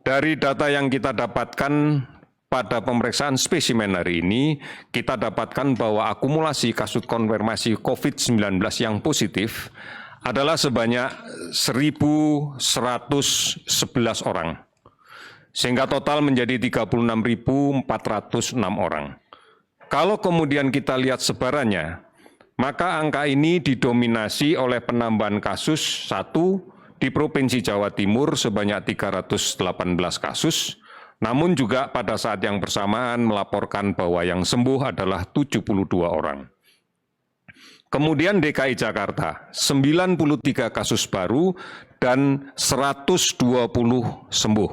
Dari data yang kita dapatkan pada pemeriksaan spesimen hari ini, kita dapatkan bahwa akumulasi kasus konfirmasi COVID-19 yang positif adalah sebanyak 1.111 orang, sehingga total menjadi 36.406 orang. Kalau kemudian kita lihat sebarannya, maka angka ini didominasi oleh penambahan kasus 1 di Provinsi Jawa Timur sebanyak 318 kasus, namun juga pada saat yang bersamaan melaporkan bahwa yang sembuh adalah 72 orang. Kemudian DKI Jakarta, 93 kasus baru dan 120 sembuh.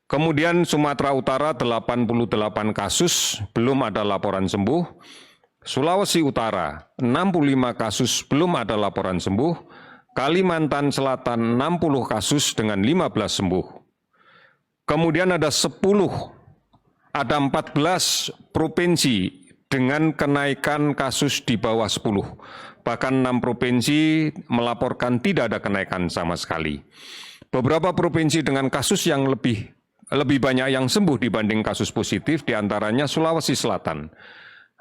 Kemudian Sumatera Utara 88 kasus, belum ada laporan sembuh. Sulawesi Utara 65 kasus, belum ada laporan sembuh. Kalimantan Selatan 60 kasus dengan 15 sembuh. Kemudian ada 14 provinsi dengan kenaikan kasus di bawah 10. Bahkan 6 provinsi melaporkan tidak ada kenaikan sama sekali. Beberapa provinsi dengan kasus yang lebih banyak yang sembuh dibanding kasus positif, diantaranya Sulawesi Selatan.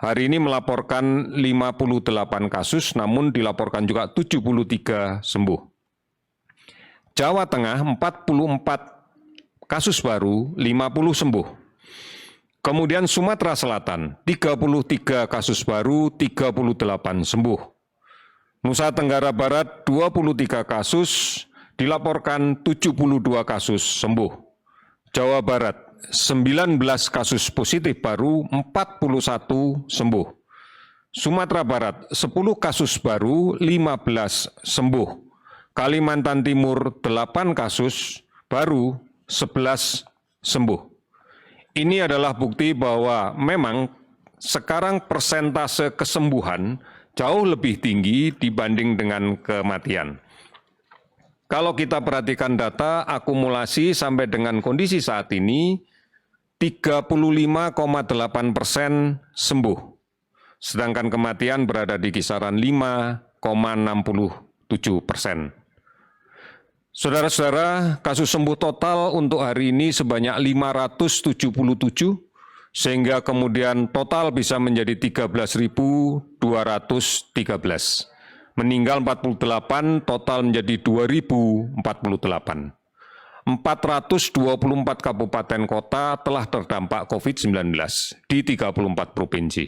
Hari ini melaporkan 58 kasus, namun dilaporkan juga 73 sembuh. Jawa Tengah 44 kasus baru, 50 sembuh. Kemudian Sumatera Selatan 33 kasus baru, 38 sembuh. Nusa Tenggara Barat 23 kasus, dilaporkan 72 kasus sembuh. Jawa Barat 19 kasus positif baru, 41 sembuh. Sumatera Barat 10 kasus baru, 15 sembuh. Kalimantan Timur 8 kasus baru, 11 sembuh. Ini adalah bukti bahwa memang sekarang persentase kesembuhan jauh lebih tinggi dibanding dengan kematian. Kalau kita perhatikan data akumulasi sampai dengan kondisi saat ini, 35,8% sembuh, sedangkan kematian berada di kisaran 5,67%. Saudara-saudara, kasus sembuh total untuk hari ini sebanyak 577, sehingga kemudian total bisa menjadi 13.213. Meninggal 48, total menjadi 2.048. 424 kabupaten kota telah terdampak COVID-19 di 34 provinsi.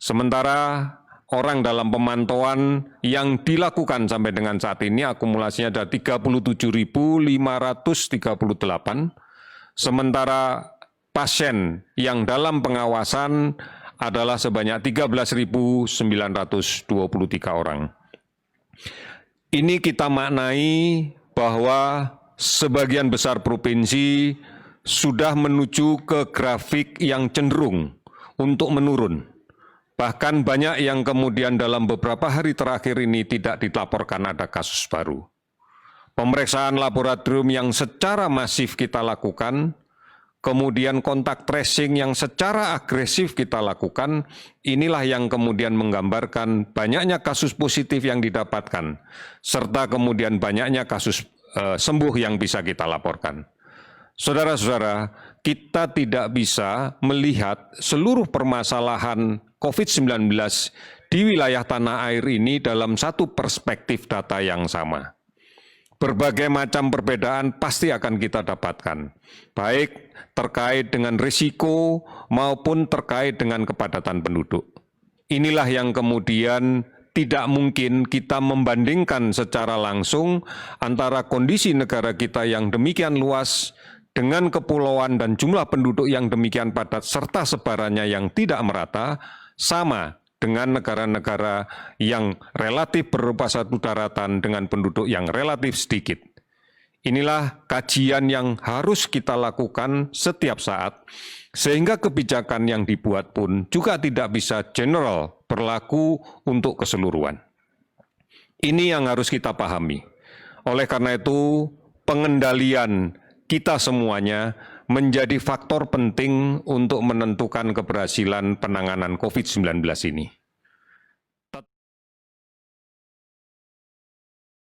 Sementara orang dalam pemantauan yang dilakukan sampai dengan saat ini akumulasinya ada 37.538, sementara pasien yang dalam pengawasan adalah sebanyak 13.923 orang. Ini kita maknai bahwa sebagian besar provinsi sudah menuju ke grafik yang cenderung untuk menurun. Bahkan banyak yang kemudian dalam beberapa hari terakhir ini tidak dilaporkan ada kasus baru. Pemeriksaan laboratorium yang secara masif kita lakukan, kemudian kontak tracing yang secara agresif kita lakukan, inilah yang kemudian menggambarkan banyaknya kasus positif yang didapatkan, serta kemudian banyaknya kasus sembuh yang bisa kita laporkan. Saudara-saudara, kita tidak bisa melihat seluruh permasalahan COVID-19 di wilayah tanah air ini dalam satu perspektif data yang sama. Berbagai macam perbedaan pasti akan kita dapatkan, baik terkait dengan risiko maupun terkait dengan kepadatan penduduk. Inilah yang kemudian tidak mungkin kita membandingkan secara langsung antara kondisi negara kita yang demikian luas dengan kepulauan dan jumlah penduduk yang demikian padat serta sebarannya yang tidak merata, sama dengan negara-negara yang relatif berupa satu daratan dengan penduduk yang relatif sedikit. Inilah kajian yang harus kita lakukan setiap saat, sehingga kebijakan yang dibuat pun juga tidak bisa general berlaku untuk keseluruhan. Ini yang harus kita pahami. Oleh karena itu, pengendalian kita semuanya menjadi faktor penting untuk menentukan keberhasilan penanganan COVID-19 ini.